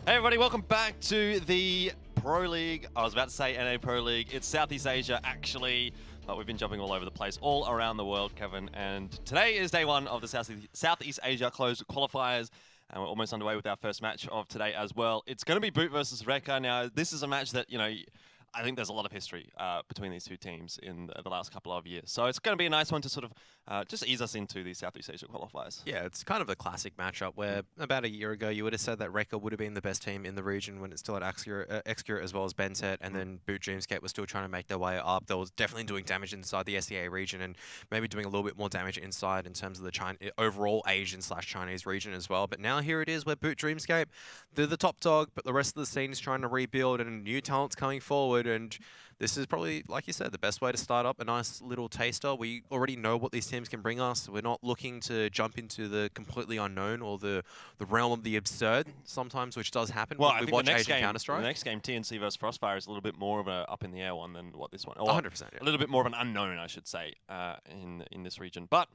Hey everybody, welcome back to the Pro League. I was about to say NA Pro League. It's Southeast Asia, actually. But we've been jumping all over the place, all around the world, Kevin. And today is day one of the Southeast Asia closed qualifiers. And we're almost underway with our first match of today as well. It's going to be Boot versus Recca. Now, this is a match that, I think there's a lot of history between these two teams in the last couple of years. So it's going to be a nice one to sort of just ease us into the Southeast Asia qualifiers. Yeah, it's kind of a classic matchup where about a year ago you would have said that Recca would have been the best team in the region when it's still at Excure as well as Benset, and then Boot Dreamscape was still trying to make their way up. They was definitely doing damage inside the SEA region and maybe doing a little bit more damage inside in terms of the overall Asian/Chinese region as well. But now here it is where Boot Dreamscape, they're the top dog, but the rest of the scene is trying to rebuild and new talent's coming forward. And this is probably, like you said, the best way to start up a nice little taster. We already know what these teams can bring us. We're not looking to jump into the completely unknown or the realm of the absurd sometimes, which does happen when we watch Asian Counter-Strike. The next game, TNC versus Frostfire, is a little bit more of a up-in-the-air one than what this one. 100%. Yeah. A little bit more of an unknown, I should say, in this region. But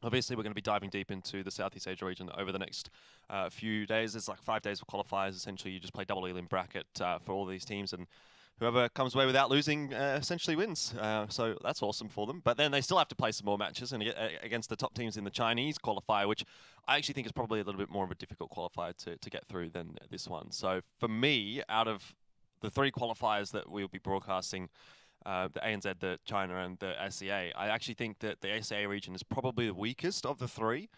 obviously, we're going to be diving deep into the Southeast Asia region over the next few days. It's like 5 days of qualifiers. Essentially, you just play double elim bracket for all these teams, and whoever comes away without losing essentially wins. So that's awesome for them. But then they still have to play some more matches and against the top teams in the Chinese qualifier, which I actually think is probably a little bit more of a difficult qualifier to get through than this one. So for me, out of the 3 qualifiers that we'll be broadcasting, the ANZ, the China, and the SEA, I actually think that the SEA region is probably the weakest of the 3.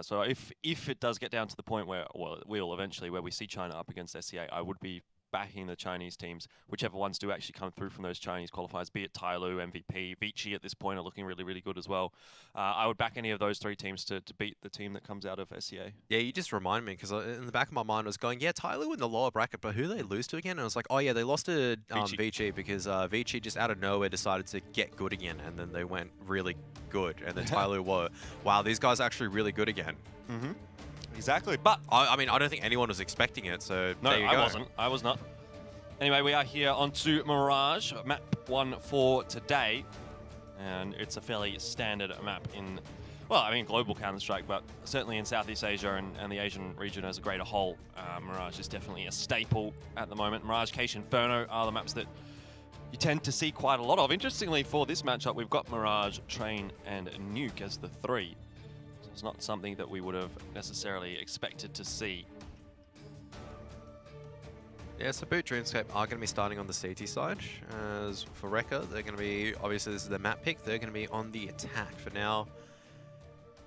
So if it does get down to the point where, well, it will eventually, where we see China up against SEA, I would be backing the Chinese teams, whichever ones do actually come through from those Chinese qualifiers, be it Tyloo, MVP, Vici at this point are looking really, really good as well. I would back any of those 3 teams to beat the team that comes out of SEA. Yeah, you just remind me, because in the back of my mind I was going, yeah, Tyloo in the lower bracket, but who they lose to again? And I was like, oh yeah, they lost to Vici because Vici just out of nowhere decided to get good again, and then they went really good, and then Tyloo were, wow, these guys are actually really good again. Mm-hmm. Exactly, but I mean, I don't think anyone was expecting it, so no, there you go. I wasn't. I was not. Anyway, we are here onto Mirage, map 1 for today, and it's a fairly standard map in, well, I mean, global Counter-Strike, but certainly in Southeast Asia and the Asian region as a greater whole, Mirage is definitely a staple at the moment. Mirage, Cache, Inferno are the maps that you tend to see quite a lot of. Interestingly, for this matchup, we've got Mirage, Train, and Nuke as the 3. So it's not something that we would have necessarily expected to see. Yeah, so Boot Dreamscape are going to be starting on the CT side. As for Recca, they're going to be, obviously this is their map pick, they're going to be on the attack. For now,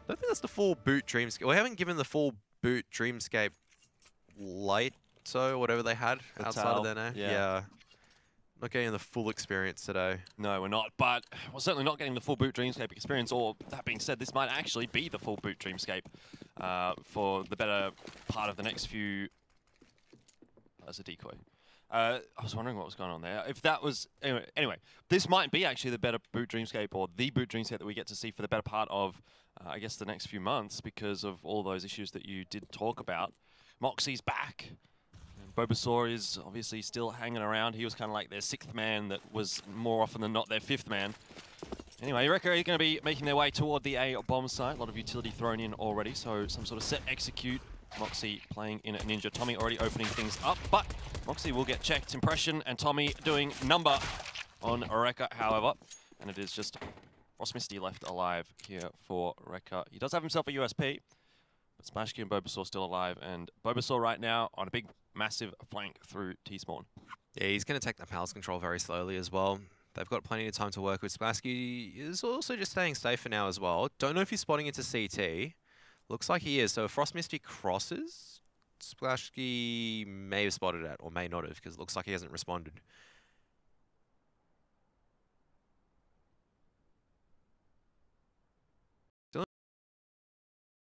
I don't think that's the full Boot Dreamscape. We haven't given the full Boot Dreamscape light, so whatever they had outside of their name. Yeah. Not getting the full experience today. No, we're not, but we're certainly not getting the full Boot Dreamscape experience, or that being said, this might actually be the full Boot Dreamscape for the better part of the next few. As a decoy. I was wondering what was going on there. If that was... Anyway, this might be actually the better Boot Dreamscape, or the Boot Dreamscape that we get to see for the better part of, I guess, the next few months, because of all those issues that you did talk about. Moxie's back. And Bobasaur is obviously still hanging around. He was kind of like their 6th man that was more often than not their 5th man. Anyway, Recca are going to be making their way toward the A bomb site. A lot of utility thrown in already, so some sort of set execute. Moxie playing in a Ninja. Tommy already opening things up, but Moxie will get checked. Impression and Tommy doing number on Recca, however. And it is just Frostmisty left alive here for Recca. He does have himself a USP, but Splashkey and Bobasaur still alive. And Bobasaur right now on a big, massive flank through T-Spawn. Yeah, he's going to take that palace control very slowly as well. They've got plenty of time to work with. Splasky is also just staying safe for now as well. Don't know if he's spotting into CT. Looks like he is. So if Frostmisty crosses, Splashkey may have spotted it, or may not have, because it looks like he hasn't responded. Still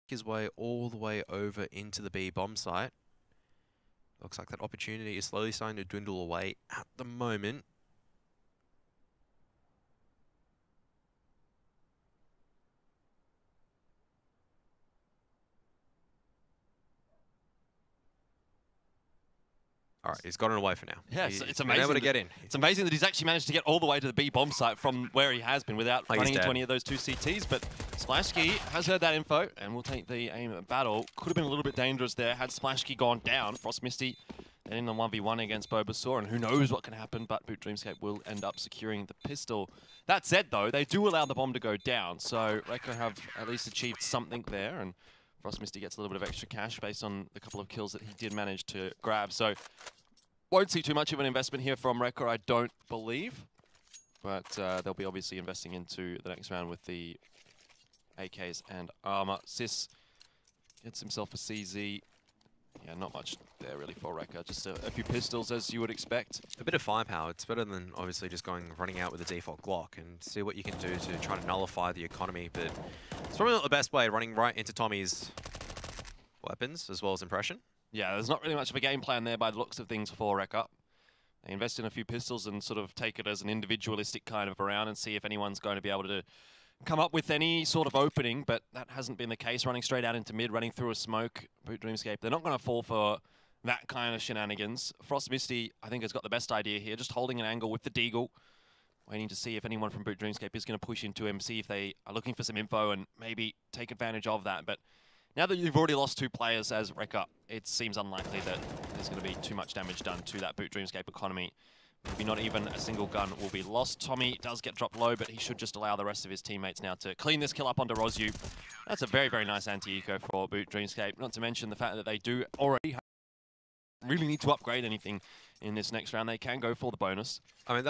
his way all the way over into the B bomb site. Looks like that opportunity is slowly starting to dwindle away at the moment. All right, he's gotten away for now. Yeah, He's it's been amazing. able to get in. It's amazing that he's actually managed to get all the way to the B bomb site from where he has been without running into any of those two CTs. But Splashkey has heard that info and will take the aim at battle. Could have been a little bit dangerous there had Splashkey gone down. Frost Misty then in the 1v1 against Bulbasaur, and who knows what can happen, but Boot Dreamscape will end up securing the pistol. That said, though, they do allow the bomb to go down, so Recca have at least achieved something there, and Frost Misty gets a little bit of extra cash based on the couple of kills that he did manage to grab. So won't see too much of an investment here from Recca, I don't believe. But they'll be obviously investing into the next round with the AKs and armor. Sis gets himself a CZ. Yeah, not much there really for Recca. Just a few pistols, as you would expect. A bit of firepower. It's better than obviously just running out with a default Glock and see what you can do to try to nullify the economy. But it's probably not the best way, running right into Tommy's weapons as well as impression. Yeah, there's not really much of a game plan there by the looks of things for Recca. They invest in a few pistols and sort of take it as an individualistic kind of a round and see if anyone's going to be able to come up with any sort of opening, but that hasn't been the case. Running straight out into mid, running through a smoke, Boot Dreamscape, they're not going to fall for that kind of shenanigans. Frost Misty, I think, has got the best idea here, just holding an angle with the Deagle, waiting to see if anyone from Boot Dreamscape is going to push into him, see if they are looking for some info and maybe take advantage of that. But now that you've already lost two players as Recca, it seems unlikely that there's going to be too much damage done to that Boot Dreamscape economy. Maybe not even a single gun will be lost. Tommy does get dropped low, but he should just allow the rest of his teammates now to clean this kill up onto Rozyu. That's a very, very nice anti-eco for Boot Dreamscape. Not to mention the fact that they do already really need to upgrade anything in this next round. They can go for the bonus. I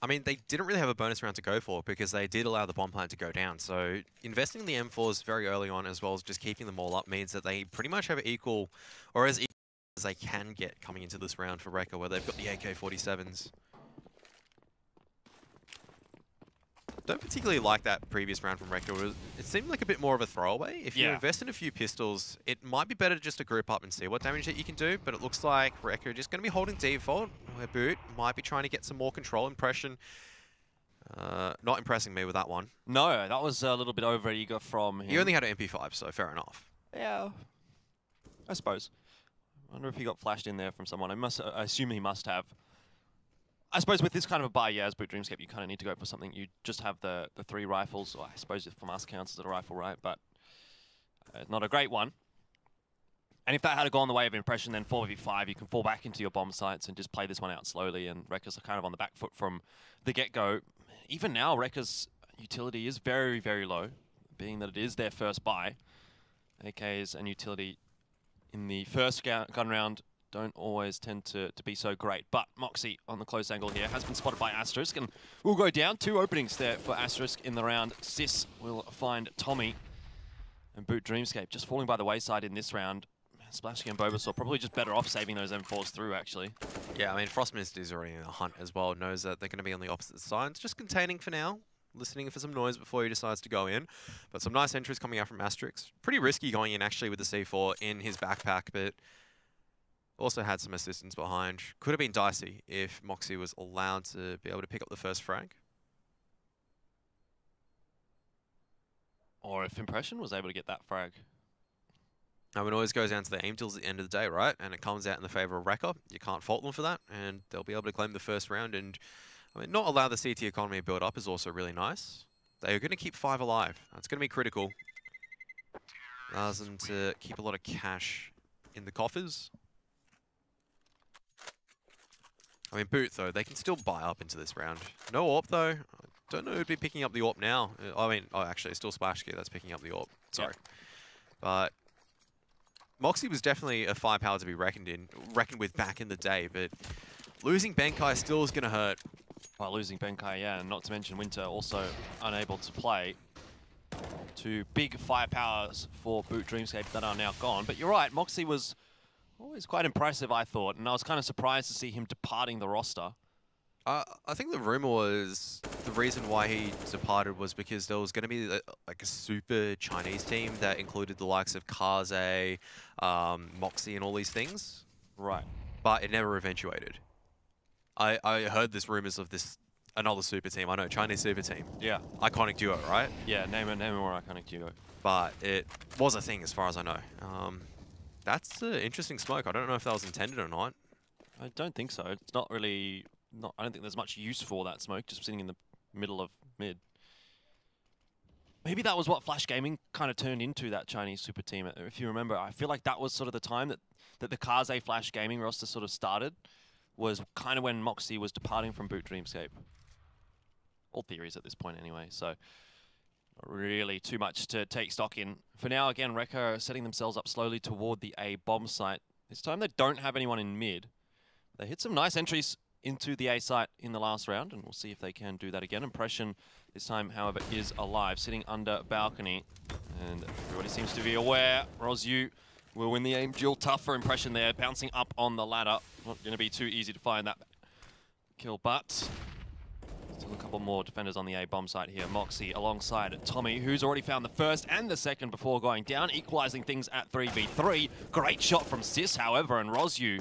mean, they didn't really have a bonus round to go for because they did allow the bomb plant to go down. So investing in the M4s very early on, as well as just keeping them all up, means that they pretty much have equal, or as equal as they can get coming into this round for Recca, where they've got the AK-47s. Don't particularly like that previous round from Recca. It seemed like a bit more of a throwaway. If you invest in a few pistols, it might be better just to group up and see what damage that you can do, but it looks like Recca are just going to be holding default, where Boot might be trying to get some more control impression. Not impressing me with that one. No, that was a little bit over-eager from him. He only had an MP5, so fair enough. Yeah, I suppose. I wonder if he got flashed in there from someone. I assume he must have. I suppose with this kind of a buy, as Boot Dreamscape, you kind of need to go for something. You just have the 3 rifles, or I suppose from us counts as a rifle, right? But not a great one. And if that had gone the way of impression, then 4v5, you can fall back into your bomb sites and just play this one out slowly. And Recca's are kind of on the back foot from the get-go. Even now, Recca's utility is very, very low, being that it is their first buy. AKs and utility in the first gun round don't always tend to be so great. But Moxie on the close angle here has been spotted by Asterisk and will go down. 2 openings there for Asterisk in the round. Sis will find Tommy, and Boot Dreamscape just falling by the wayside in this round. Splashkey and Bulbasaur probably just better off saving those M4s through, actually. Yeah, I mean, Frost Misty is already in a hunt as well, knows that they're going to be on the opposite sides. Just containing for now, listening for some noise before he decides to go in. But some nice entries coming out from Asterisk. Pretty risky going in, actually, with the C4 in his backpack, but also had some assistance behind. Could have been dicey if Moxie was allowed to be able to pick up the first frag. Or if Impression was able to get that frag. Now, it always goes down to the aim tools at the end of the day, right? And it comes out in the favor of Recca. You can't fault them for that, and they'll be able to claim the first round. And I mean, not allow the CT economy to build up is also really nice. They're going to keep 5 alive. That's going to be critical. Allows them to keep a lot of cash in the coffers. I mean, Boot, though, they can still buy up into this round. No AWP, though. I don't know who'd be picking up the AWP now. I mean, oh, actually, it's still Splashkey that's picking up the AWP. Sorry. Yep. But Moxie was definitely a firepower to be reckoned with back in the day, but losing Benkai still is going to hurt. Well, losing Benkai, yeah, and not to mention Winter also unable to play. 2 big firepowers for Boot Dreamscape that are now gone. But you're right, Moxie was always quite impressive, I thought, and I was kind of surprised to see him departing the roster. I think the rumor was the reason why he departed was because there was going to be like a super Chinese team that included the likes of Kaze, Moxie, and all these things. Right. But it never eventuated. I heard this rumors of this another super team. I know, Chinese super team. Yeah. Iconic duo, right? Yeah, name a more iconic duo. But it was a thing as far as I know. That's an interesting smoke. I don't know if that was intended or not. I don't think so. It's not really... I don't think there's much use for that smoke, just sitting in the middle of mid. Maybe that was what Flash Gaming kind of turned into, that Chinese super team. If you remember, I feel like that was sort of the time that the Kaze Flash Gaming roster sort of started, was kind of when Moxie was departing from Boot Dreamscape. All theories at this point anyway, so not really too much to take stock in. For now, again, Recca are setting themselves up slowly toward the A bomb site. This time they don't have anyone in mid. They hit some nice entries into the A site in the last round, and we'll see if they can do that again. Impression this time, however, is alive, sitting under balcony, and everybody seems to be aware. Rozyu will win the aim duel. Tough for Impression there, bouncing up on the ladder. Not going to be too easy to find that kill, but still a couple more defenders on the A bomb site here. Moxie alongside Tommy, who's already found the first and the second before going down, equalizing things at 3v3. Great shot from Sis, however, and Rozyu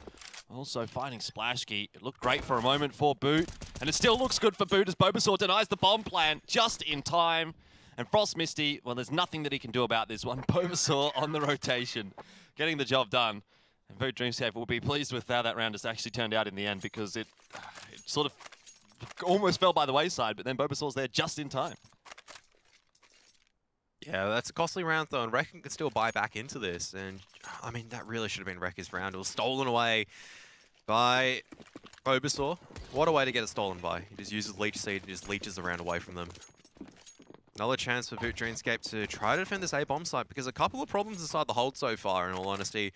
also finding Splashkey. It looked great for a moment for Boot, and it still looks good for Boot as Bobasaur denies the bomb plan just in time. And Frost Misty, well, there's nothing that he can do about this one. Bobasaur on the rotation, getting the job done. And Boot Dreamscape will be pleased with how that round has actually turned out in the end, because it sort of almost fell by the wayside, but then Bobasaur's there just in time. Yeah, that's a costly round though, and Recca can still buy back into this. And I mean, that really should have been Recca's round. It was stolen away by Bobasaur. What a way to get it stolen by. He just uses Leech Seed and just leeches the round away from them. Another chance for Boot Dreamscape to try to defend this A bomb site, because a couple of problems inside the hold so far, in all honesty.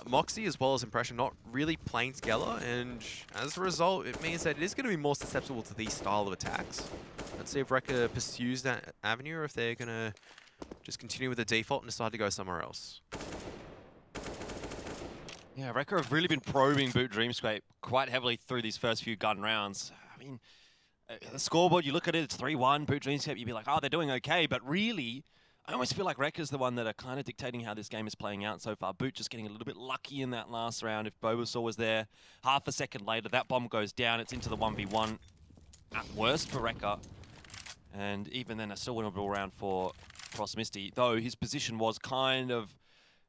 Moxie as well as Impression not really playing together, and as a result, it means that it is going to be more susceptible to these style of attacks. Let's see if Recca pursues that avenue, or if they're going to just continue with the default and decide to go somewhere else. Yeah, Recca have really been probing Boot Dreamscape quite heavily through these first few gun rounds. I mean, the scoreboard, you look at it, it's 3-1, Boot Dreamscape, you'd be like, oh, they're doing okay, but really, I almost feel like Recca's the one that are kind of dictating how this game is playing out so far. Boot just getting a little bit lucky in that last round. If Bobasaur was there half a second later, that bomb goes down, it's into the 1v1 at worst for Recca. And even then, a still winnable round for Frost Misty, though his position was kind of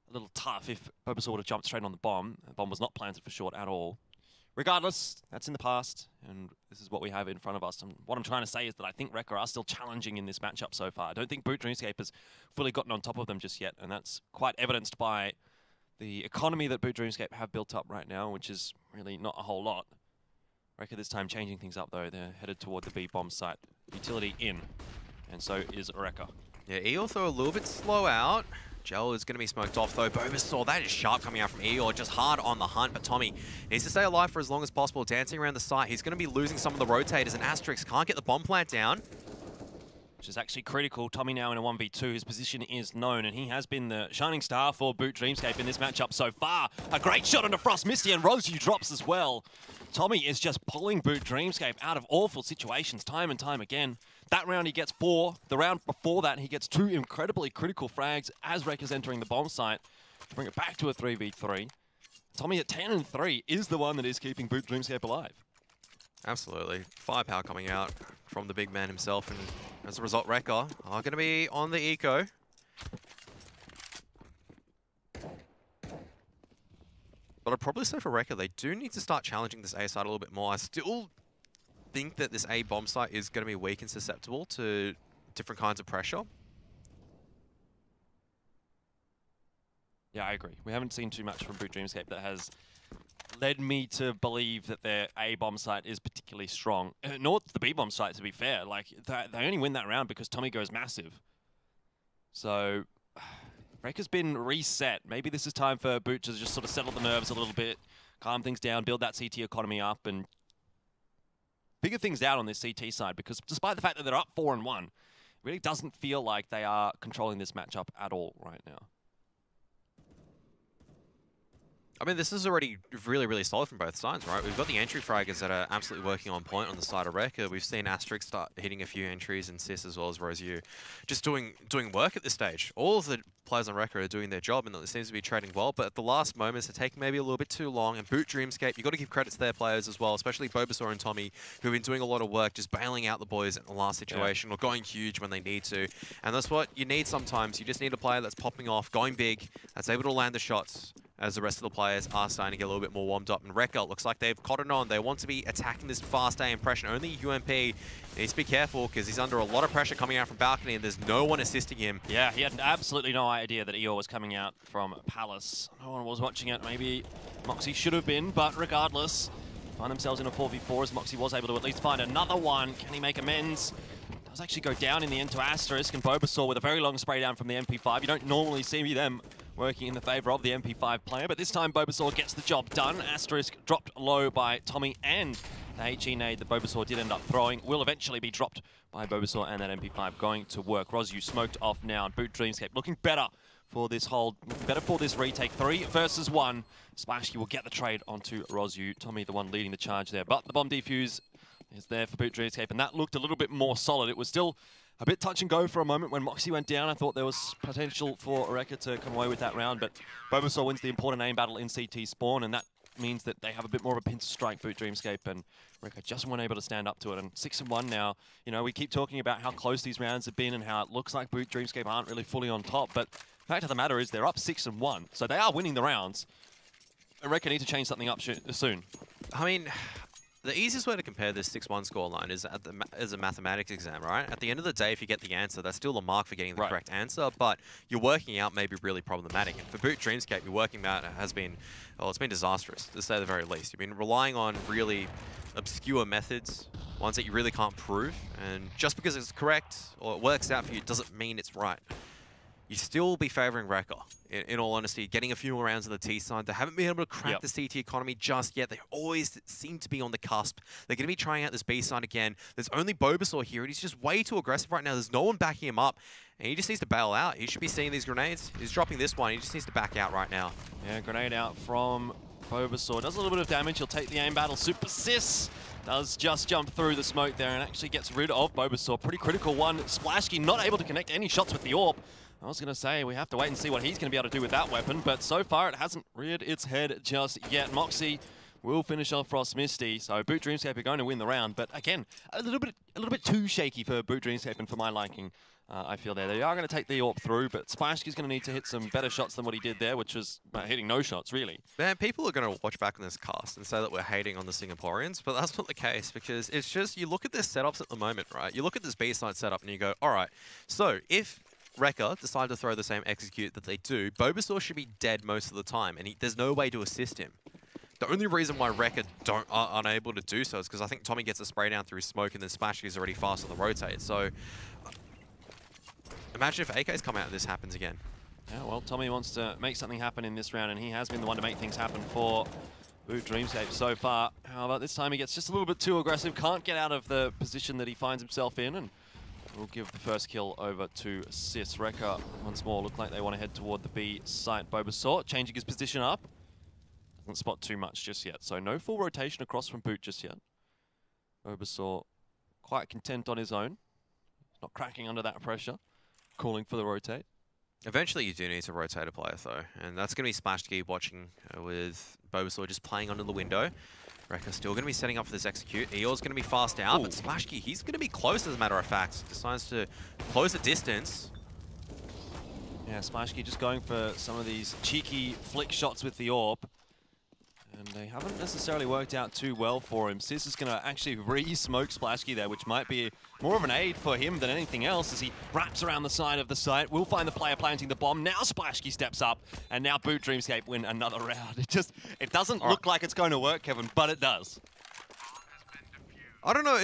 a little tough. If Bobasaur would have jumped straight on the bomb was not planted for short at all. Regardless, that's in the past, and this is what we have in front of us. And what I'm trying to say is that I think Recca are still challenging in this matchup so far. I don't think Boot Dreamscape has fully gotten on top of them just yet, and that's quite evidenced by the economy that Boot Dreamscape have built up right now, which is really not a whole lot. Recca this time changing things up, though. They're headed toward the B bomb site. Utility in, and so is Recca. Yeah, Eeyore though a little bit slow out. Gel is going to be smoked off though. Bobasaur, that is sharp coming out from Eeyore, just hard on the hunt, but Tommy needs to stay alive for as long as possible, dancing around the site. He's going to be losing some of the rotators, and Asterix can't get the bomb plant down. Which is actually critical. Tommy now in a 1v2. His position is known, and he has been the shining star for Boot Dreamscape in this matchup so far. A great shot onto Frost Misty, and Rozyu drops as well. Tommy is just pulling Boot Dreamscape out of awful situations time and time again. That round he gets 4. The round before that he gets 2 incredibly critical frags as Recca's entering the bomb site to bring it back to a 3v3. Tommy at 10-3 is the one that is keeping Boot Dreamscape alive. Absolutely. Firepower coming out from the big man himself, and as a result, Recca are going to be on the eco. But I'd probably say for Recca, they do need to start challenging this A side a little bit more. I still think that this A bomb site is going to be weak and susceptible to different kinds of pressure. Yeah, I agree. We haven't seen too much from Boot Dreamscape that has led me to believe that their A bomb site is particularly strong. Nor the B bomb site, to be fair. Like, they only win that round because Tommy goes massive. So Recca's been reset. Maybe this is time for Boot to just sort of settle the nerves a little bit, calm things down, build that CT economy up, and figure things out on this CT side, because despite the fact that they're up 4-1, it really doesn't feel like they are controlling this matchup at all right now. I mean, this is already really, really solid from both sides, right? We've got the entry fraggers that are absolutely working on point on the side of Recca. We've seen Asterix start hitting a few entries, and Sis as well as Rozyu just doing work at this stage. All of the players on Recca are doing their job, and it seems to be trading well, but at the last moments, they're taking maybe a little bit too long. And Boot Dreamscape, you've got to give credit to their players as well, especially Bobasaur and Tommy, who've been doing a lot of work, just bailing out the boys in the last situation, or going huge when they need to. And that's what you need sometimes. You just need a player that's popping off, going big, that's able to land the shots. as the rest of the players are starting to get a little bit more warmed up. And Recca looks like they've caught on. They want to be attacking this fast A impression. Only UMP needs to be careful because he's under a lot of pressure coming out from balcony and there's no one assisting him. Yeah, he had absolutely no idea that Eeyore was coming out from Palace. No one was watching it. Maybe Moxie should have been, but regardless, find themselves in a 4v4 as Moxie was able to at least find another one. Can he make amends? Does actually go down in the end to Asterisk, and Bulbasaur with a very long spray down from the MP5. You don't normally see them working in the favor of the MP5 player, but this time Bulbasaur gets the job done. Asterisk dropped low by Tommy, and the HE nade that Bulbasaur did end up throwing will eventually be dropped by Bulbasaur, and that MP5 going to work. Rozu smoked off now, and Boot Dreamscape looking better for this hold, better for this retake. 3 versus 1. Splashy will get the trade onto Rozu. Tommy the one leading the charge there, but the bomb defuse is there for Boot Dreamscape, and that looked a little bit more solid. It was still a bit touch and go for a moment when Moxie went down. I thought there was potential for Recca to come away with that round, but Bulbasaur wins the important aim battle in CT spawn, and that means that they have a bit more of a pincer strike, Boot Dreamscape, and Recca just weren't able to stand up to it. And 6-1 now. You know, we keep talking about how close these rounds have been and how it looks like Boot Dreamscape aren't really fully on top, but the fact of the matter is they're up 6-1, so they are winning the rounds. And Recca need to change something up soon. I mean, the easiest way to compare this 6-1 scoreline is as a mathematics exam, right? At the end of the day, if you get the answer, that's still a mark for getting the correct answer, but your working out may be really problematic. And for Boot Dreamscape, your working out has been, well, it's been disastrous, to say the very least. You've been relying on really obscure methods, ones that you really can't prove, and just because it's correct or it works out for you doesn't mean it's right. You still be favouring Recca, in all honesty, getting a few more rounds on the T side. They haven't been able to crack the CT economy just yet. They always seem to be on the cusp. They're going to be trying out this B side again. There's only Bulbasaur here, and he's just way too aggressive right now. There's no one backing him up, and he just needs to bail out. He should be seeing these grenades. He's dropping this one. He just needs to back out right now. Yeah, grenade out from Bulbasaur. Does a little bit of damage. He'll take the aim battle. Super Sis does just jump through the smoke there and actually gets rid of Bulbasaur. Pretty critical one. Splashkey not able to connect any shots with the AWP. I was going to say, we have to wait and see what he's going to be able to do with that weapon, but so far it hasn't reared its head just yet. Moxie will finish off Frost Misty, so Boot Dreamscape are going to win the round, but again, a little bit too shaky for Boot Dreamscape and for my liking. I feel there. They are going to take the AWP through, but Splashkey's going to need to hit some better shots than what he did there, which was hitting no shots, really. Man, people are going to watch back on this cast and say that we're hating on the Singaporeans, but that's not the case, because it's just, you look at their setups at the moment, right? You look at this B-side setup and you go, all right, so if Recca decide to throw the same execute that they do, Bulbasaur should be dead most of the time, and there's no way to assist him. The only reason why Recca are unable to do so is because I think Tommy gets a spray down through smoke, and then Splashkey is already fast on the rotate. So imagine if AK's come out and this happens again. Yeah, well, Tommy wants to make something happen in this round, and he has been the one to make things happen for Boot Dreamscape so far. However, this time he gets just a little bit too aggressive, can't get out of the position that he finds himself in, and we'll give the first kill over to Sis. Recca once more look like they want to head toward the B site. Bulbasaur changing his position up. Doesn't spot too much just yet, so no full rotation across from Boot just yet. Bulbasaur quite content on his own. Not cracking under that pressure. Calling for the rotate. Eventually you do need to rotate a player though, and that's going to be Splashkey watching with Bulbasaur just playing under the window. Recca's still going to be setting up for this execute. Eeyore's going to be fast out, but Splashkey, he's going to be close as a matter of fact. Decides to close the distance. Yeah, Splashkey just going for some of these cheeky flick shots with the AWP. And they haven't necessarily worked out too well for him. Sis is going to actually re-smoke Splashkey there, which might be more of an aid for him than anything else as he wraps around the side of the site. We'll find the player planting the bomb. Now Splashkey steps up, and now Boot Dreamscape win another round. It doesn't look like it's going to work, Kevin, but it does. I don't know,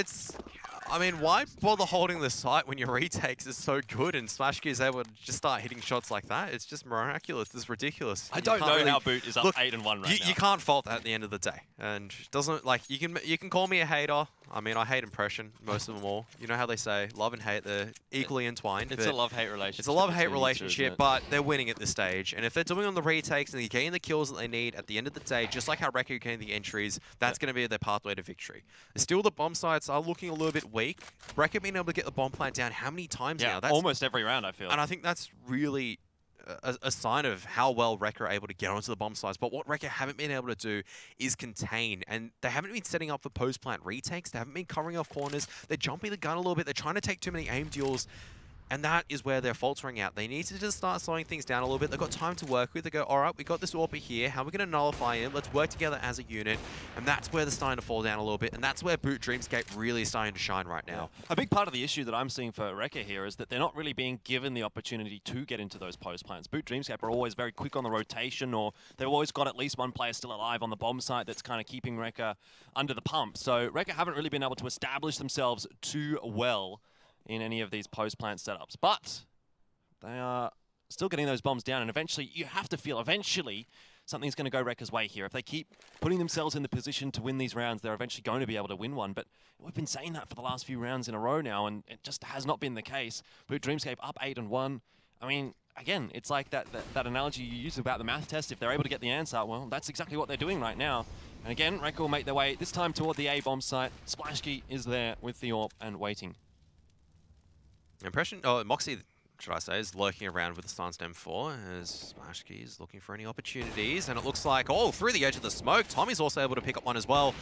I mean, why bother holding the site when your retakes is so good and Splashkey is able to just start hitting shots like that? It's just miraculous. It's ridiculous. I don't know how Boot is up 8-1 right now. You can't fault that at the end of the day. And doesn't, like, you can call me a hater. I mean, I hate impression, most of them all. You know how they say, love and hate, they're equally entwined. It's a love-hate relationship. It's a love-hate relationship, but they're winning at this stage. And if they're doing on the retakes and they're getting the kills that they need, at the end of the day, just like how Recca are getting the entries, that's going to be their pathway to victory. Still, the bomb sites are looking a little bit weak. Recca being able to get the bomb plant down how many times now? That's almost every round, I feel. And I think that's really a sign of how well Recca are able to get onto the bomb sites. But what Recca haven't been able to do is contain. And they haven't been setting up the post-plant retakes. They haven't been covering off corners. They're jumping the gun a little bit. They're trying to take too many aim duels. And that is where they're faltering out. They need to just start slowing things down a little bit. They've got time to work with. They go, all right, we got this AWP here. How are we going to nullify him? Let's work together as a unit. And that's where they're starting to fall down a little bit. And that's where Boot Dreamscape really is starting to shine right now. Yeah. A big part of the issue that I'm seeing for Recca here is that they're not really being given the opportunity to get into those post plants. Boot Dreamscape are always very quick on the rotation, or they've always got at least one player still alive on the bomb site that's kind of keeping Recca under the pump. So Recca haven't really been able to establish themselves too well in any of these post plant setups. But they are still getting those bombs down, and eventually, you have to feel, something's going to go Recca's way here. If they keep putting themselves in the position to win these rounds, they're eventually going to be able to win one. But we've been saying that for the last few rounds in a row now, and it just has not been the case. Boot Dreamscape up 8-1. I mean, again, it's like that analogy you use about the math test. If they're able to get the answer, well, that's exactly what they're doing right now. And again, Recca will make their way, this time toward the A bomb site. Splashkey is there with the AWP and waiting. Moxie, should I say, is lurking around with the Stance M4 as Splashkey is looking for any opportunities. And it looks like, through the edge of the smoke, Tommy's also able to pick up one as well.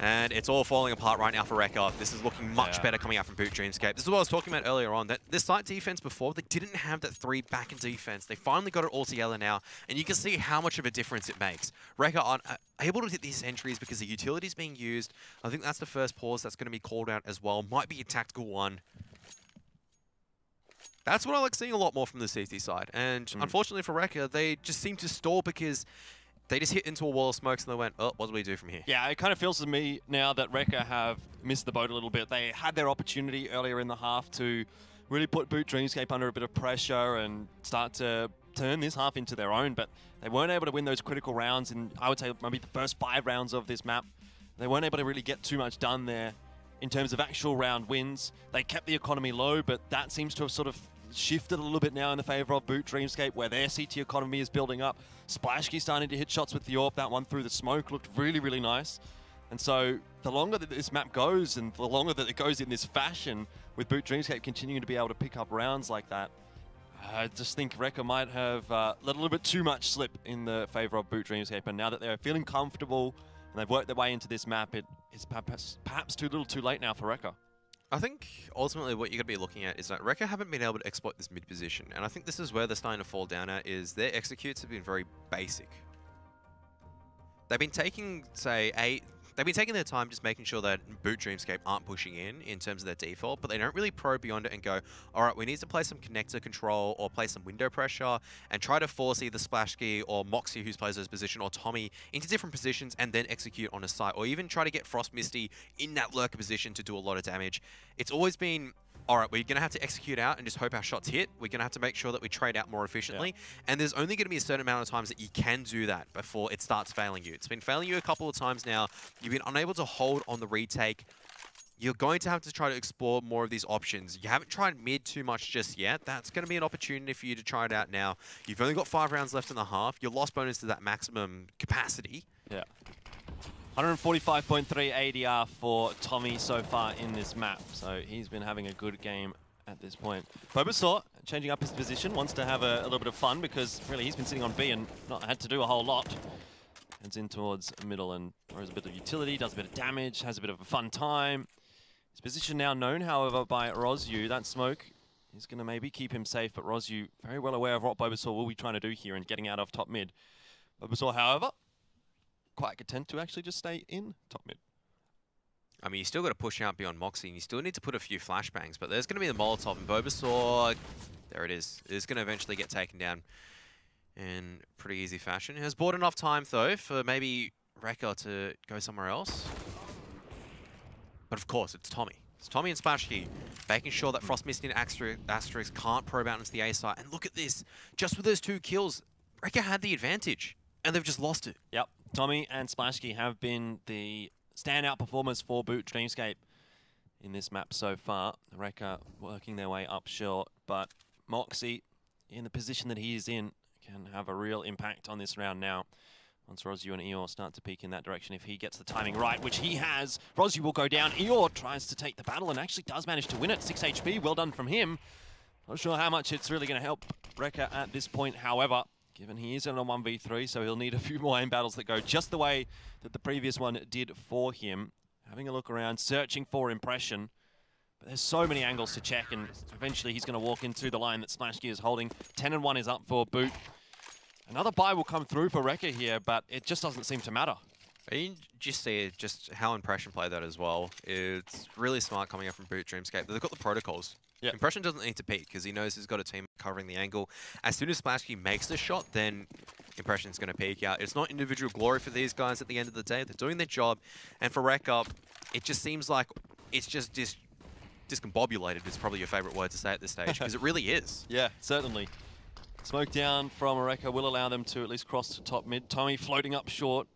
And it's all falling apart right now for Recca. This is looking much better coming out from Boot Dreamscape. This is what I was talking about earlier on, that this site defense before, they didn't have that 3 back in defense. They finally got it all together now, and you can see how much of a difference it makes. Recca are able to hit these entries because the utility is being used. I think that's the first pause that's going to be called out as well. Might be a tactical one. That's what I like seeing a lot more from the CT side. And unfortunately for Recca, they just seem to stall because they just hit into a wall of smokes and they went, oh, what do we do from here? Yeah, it kind of feels to me now that Recca have missed the boat a little bit. They had their opportunity earlier in the half to really put Boot Dreamscape under a bit of pressure and start to turn this half into their own, but they weren't able to win those critical rounds in, I would say, maybe the first 5 rounds of this map. They weren't able to really get too much done there in terms of actual round wins. They kept the economy low, but that seems to have sort of shifted a little bit now in the favor of Boot Dreamscape, where their CT economy is building up. Splashkey starting to hit shots with the AWP. That one through the smoke looked really, really nice. And so the longer that this map goes and the longer that it goes in this fashion, with Boot Dreamscape continuing to be able to pick up rounds like that, I just think Recca might have let a little bit too much slip in the favor of Boot Dreamscape. And now that they're feeling comfortable and they've worked their way into this map, it's perhaps too little too late now for Recca. I think ultimately what you're going to be looking at is that Recca haven't been able to exploit this mid position. And I think this is where they're starting to fall down at, is their executes have been very basic. They've been taking, they've been taking their time just making sure that Boot Dreamscape aren't pushing in terms of their default, but they don't really probe beyond it and go, all right, we need to play some connector control or play some window pressure and try to force either Splashkey or Moxie, who plays this position, or Tommy into different positions and then execute on a site, or even try to get Frost Misty in that lurker position to do a lot of damage. It's always been, all right, we're going to have to execute out and just hope our shots hit. We're going to have to make sure that we trade out more efficiently. And there's only going to be a certain amount of times that you can do that before it starts failing you. It's been failing you a couple of times now. You've been unable to hold on the retake. You're going to have to try to explore more of these options. You haven't tried mid too much just yet. That's going to be an opportunity for you to try it out now. You've only got 5 rounds left in the half. Your loss bonus to that maximum capacity. Yeah. 145.3 ADR for Tommy so far in this map. So he's been having a good game at this point. Bobasaur, changing up his position, wants to have a little bit of fun because really he's been sitting on B and not had to do a whole lot. Heads in towards middle and throws a bit of utility, does a bit of damage, has a bit of a fun time. His position now known, however, by Rozyu. That smoke is going to maybe keep him safe, but Rozyu very well aware of what Bobasaur will be trying to do here and getting out of top mid. Bobasaur, however, quite content to actually just stay in top mid. I mean, you still got to push out beyond Moxie, and you still need to put a few flashbangs, but there's going to be the Molotov, and Bobasaur, there it is. It is going to eventually get taken down in pretty easy fashion. He has bought enough time, though, for maybe Recca to go somewhere else. But of course, it's Tommy. It's Tommy and Splashkey, making sure that Frost Misty and Asterix can't probe out into the A site. And look at this. Just with those 2 kills, Recca had the advantage, and they've just lost it. Yep. Tommy and Splashkey have been the standout performers for Boot Dreamscape in this map so far. Recca working their way up short, but Moxie, in the position that he is in, can have a real impact on this round now. Once Rozyu and Eeyore start to peek in that direction, if he gets the timing right, which he has, Rozyu will go down. Eeyore tries to take the battle and actually does manage to win it. 6 HP, well done from him. Not sure how much it's really going to help Recca at this point, however, given he is in a 1v3, so he'll need a few more aim battles that go just the way that the previous one did for him. Having a look around, searching for impression, But there's so many angles to check, and eventually he's going to walk into the line that Splashki is holding. 10-1 is up for Boot. Another buy will come through for Recca here, but it just doesn't seem to matter. You just see just how Impression play that as well. It's really smart coming up from Boot Dreamscape. They've got the protocols. Yep. Impression doesn't need to peek because he knows he's got a team covering the angle. As soon as Splashki makes the shot, then Impression's going to peek out. It's not individual glory for these guys at the end of the day. They're doing their job. And for Recca, it just seems like it's just discombobulated is probably your favorite word to say at this stage, because it really is. Yeah, certainly. Smoke down from Recca will allow them to at least cross to top mid. Tommy floating up short.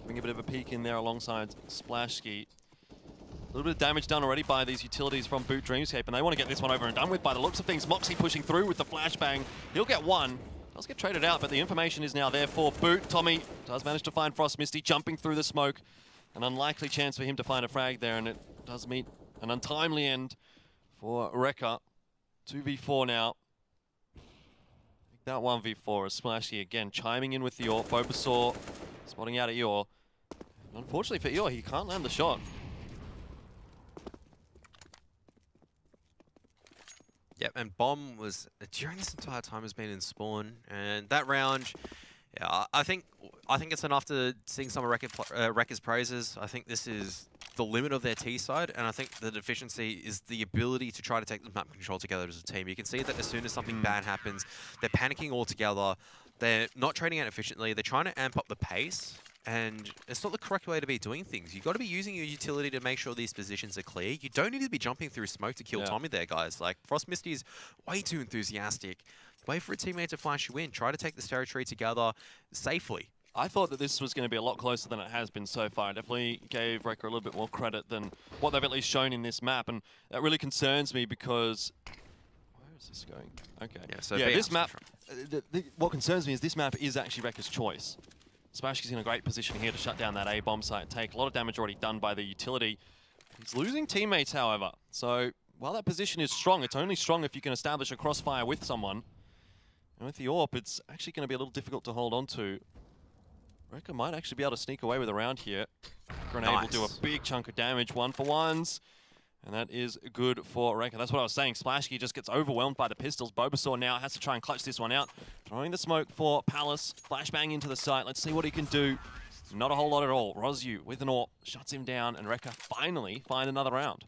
Bring a bit of a peek in there alongside Splashki. A little bit of damage done already by these utilities from Boot Dreamscape, and they want to get this one over and done with by the looks of things. Moxie pushing through with the flashbang. He'll get one. Does get traded out, but the information is now there for Boot. Tommy does manage to find Frost Misty jumping through the smoke. An unlikely chance for him to find a frag there, and it does meet an untimely end for Recca. 2v4 now. That 1v4 is Splashki again chiming in with the Eeyore. Bulbasaur spotting out at Eeyore. Unfortunately for Eeyore, he can't land the shot. Yep, and Bomb was, during this entire time, has been in spawn, and that round, yeah, I think it's enough to sing some of Recca's praises. I think this is the limit of their T side, and I think the deficiency is the ability to try to take the map control together as a team. You can see that as soon as something bad happens, they're panicking all together. They're not trading out efficiently. They're trying to amp up the pace, and it's not the correct way to be doing things. You've got to be using your utility to make sure these positions are clear. You don't need to be jumping through smoke to kill Tommy there, guys. Like, Frost Misty is way too enthusiastic. Wait for a teammate to flash you in. Try to take this territory together safely. I thought that this was going to be a lot closer than it has been so far. I definitely gave Recca a little bit more credit than what they've at least shown in this map, and that really concerns me because... Where is this going? Okay. Yeah, so this map... what concerns me is this map is actually Recca's choice. Splashki's in a great position here to shut down that A-bomb site take. A lot of damage already done by the utility. He's losing teammates, however. So while that position is strong, it's only strong if you can establish a crossfire with someone. And with the AWP, it's actually going to be a little difficult to hold on to. Recca might actually be able to sneak away with a round here. Grenade will do a big chunk of damage, 1-for-1s. And that is good for Recca. That's what I was saying. Splashki just gets overwhelmed by the pistols. Bulbasaur now has to try and clutch this one out. Throwing the smoke for Palace. Flashbang into the site. Let's see what he can do. Not a whole lot at all. Rozyu with an AWP shuts him down, and Recca finally find another round.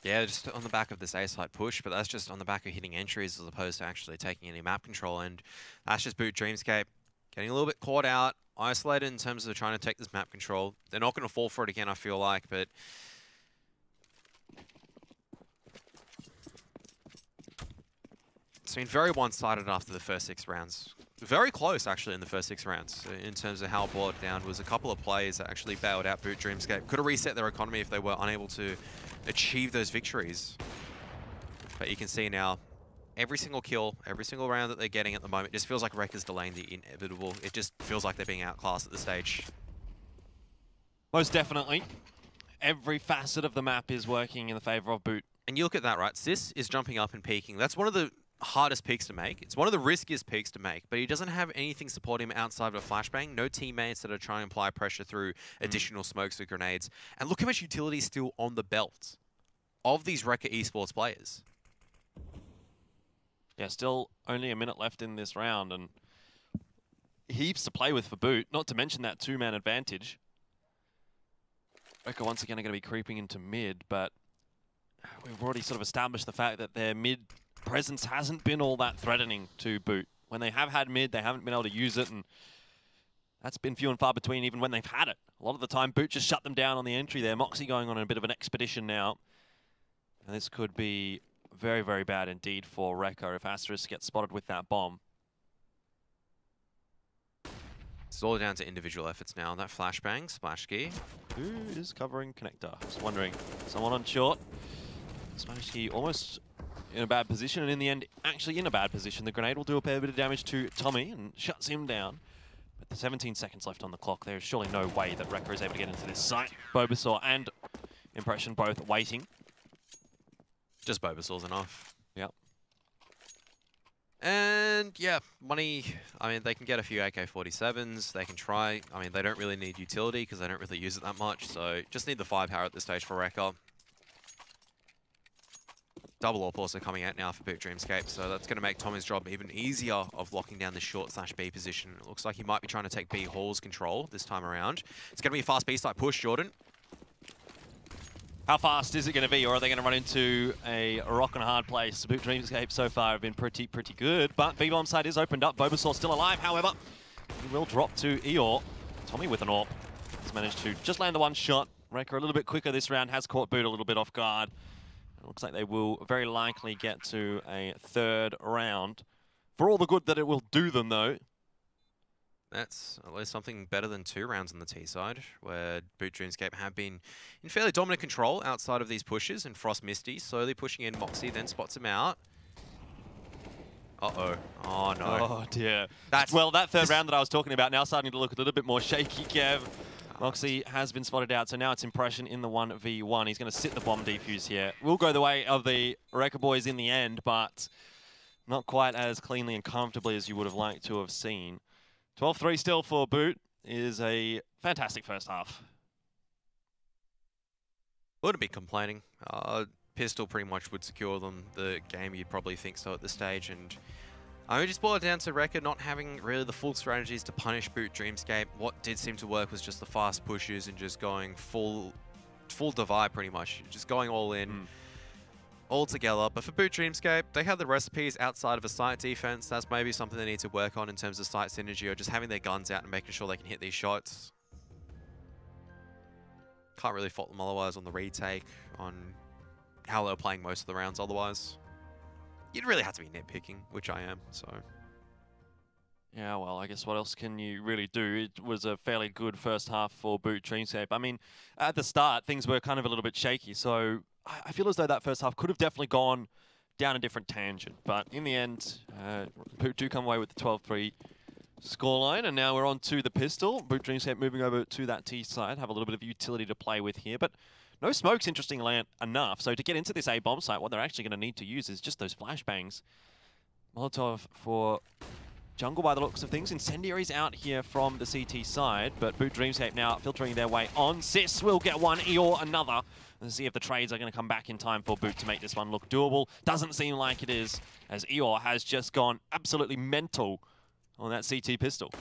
Yeah, just on the back of this A-site push, but that's just on the back of hitting entries as opposed to actually taking any map control. And that's just Boot Dreamscape getting a little bit caught out, isolated in terms of trying to take this map control. They're not going to fall for it again, I feel like, but... It's been very one-sided after the first 6 rounds. Very close, actually, in the first 6 rounds in terms of how bogged down was. A couple of players that actually bailed out Boot Dreamscape. Could have reset their economy if they were unable to achieve those victories. But you can see now, every single kill, every single round that they're getting at the moment, just feels like Recca's delaying the inevitable. It just feels like they're being outclassed at this stage. Most definitely. Every facet of the map is working in the favor of Boot. And you look at that, right? Sis is jumping up and peeking. That's one of the hardest peaks to make. It's one of the riskiest peaks to make, but he doesn't have anything supporting him outside of a flashbang. No teammates that are trying to apply pressure through additional smokes or grenades. And look how much utility is still on the belt of these Recca esports players. Yeah, still only a minute left in this round, and heaps to play with for Boot, not to mention that 2-man advantage. Recca once again are going to be creeping into mid, but we've already sort of established the fact that their mid presence hasn't been all that threatening to Boot. When they have had mid, they haven't been able to use it, and that's been few and far between even when they've had it. A lot of the time, Boot just shut them down on the entry there. Moxie going on a bit of an expedition now. And this could be very, very bad indeed for Recca if Asterisk gets spotted with that bomb. It's all down to individual efforts now. That flashbang, Splashki. Who is covering Connector? Just wondering. Someone on short. Splashki almost in a bad position, and in the end, actually in a bad position. The grenade will do a fair bit of damage to Tommy and shuts him down. But there's 17 seconds left on the clock. There's surely no way that Recca is able to get into this site. Bulbasaur and Impression both waiting. Just Bulbasaur's enough. Yep. And yeah, money, I mean, they can get a few AK-47s. They can try. I mean, they don't really need utility because they don't really use it that much. So just need the firepower at this stage for Recca. Double AWP also coming out now for Boot Dreamscape, so that's going to make Tommy's job even easier of locking down the short/B position. It looks like he might be trying to take B Hall's control this time around. It's going to be a fast B-side push, Jordan. How fast is it going to be, or are they going to run into a rock and a hard place? Boot Dreamscape so far have been pretty good, but B-bomb side is opened up. Bulbasaur still alive, however. He will drop to Eeyore. Tommy with an AWP has managed to just land the one shot. Recca a little bit quicker this round, has caught Boot a little bit off guard. It looks like they will very likely get to a third round. For all the good that it will do them, though. That's at least something better than 2 rounds on the T side, where Boot Dreamscape have been in fairly dominant control outside of these pushes, and Frost Misty slowly pushing in. Moxie then spots him out. Uh-oh. Oh, no. Oh, dear. Well, that third round that I was talking about now starting to look a little bit more shaky, Kev. Moxie has been spotted out, so now it's Impression in the 1v1. He's going to sit the bomb defuse here. Will go the way of the Recca boys in the end, but not quite as cleanly and comfortably as you would have liked to have seen. 12-3 still for Boot is a fantastic first half. Wouldn't be complaining. Pistol pretty much would secure them the game, you'd probably think so at this stage, and I would just boil it down to Recca not having really the full strategies to punish Boot Dreamscape. What did seem to work was just the fast pushes and just going full divide pretty much, just going all in, all together. But for Boot Dreamscape, they have the recipes outside of a site defense. That's maybe something they need to work on in terms of site synergy, or just having their guns out and making sure they can hit these shots. Can't really fault them otherwise on the retake, on how they were playing most of the rounds otherwise. You'd really have to be nitpicking, which I am, so. Yeah, well, I guess what else can you really do? It was a fairly good first half for Boot Dreamscape. I mean, at the start, things were kind of a little bit shaky, so I feel as though that first half could have definitely gone down a different tangent. But in the end, Boot do come away with the 12-3 scoreline, and now we're on to the pistol. Boot Dreamscape moving over to that T side, have a little bit of utility to play with here, but no smokes, interestingly enough. So to get into this A-bomb site, what they're actually going to need to use is just those flashbangs. Molotov for jungle by the looks of things. Incendiary's out here from the CT side, but Boot Dreamscape now filtering their way on. Sis will get one, Eeyore another. Let's see if the trades are going to come back in time for Boot to make this one look doable. Doesn't seem like it is, as Eeyore has just gone absolutely mental on that CT pistol.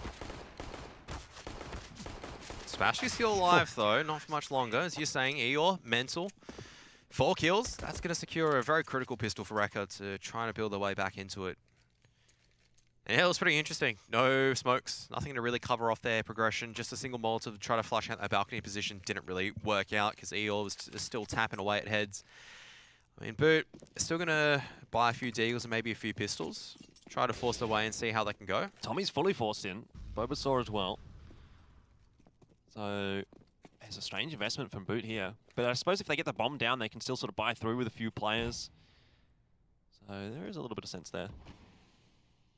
Spashky's still alive though, not for much longer. As you're saying, Eeyore, mental. 4 kills. That's going to secure a very critical pistol for Recca to try to build their way back into it. And yeah, it was pretty interesting. No smokes, nothing to really cover off their progression. Just a single Molotov to try to flush out that balcony position. Didn't really work out because Eeyore was still tapping away at heads. I mean, Boot is still going to buy a few deagles and maybe a few pistols. Try to force their way and see how they can go. Tommy's fully forced in. Bulbasaur as well. So it's a strange investment from Boot here. But I suppose if they get the bomb down, they can still sort of buy through with a few players. So there is a little bit of sense there.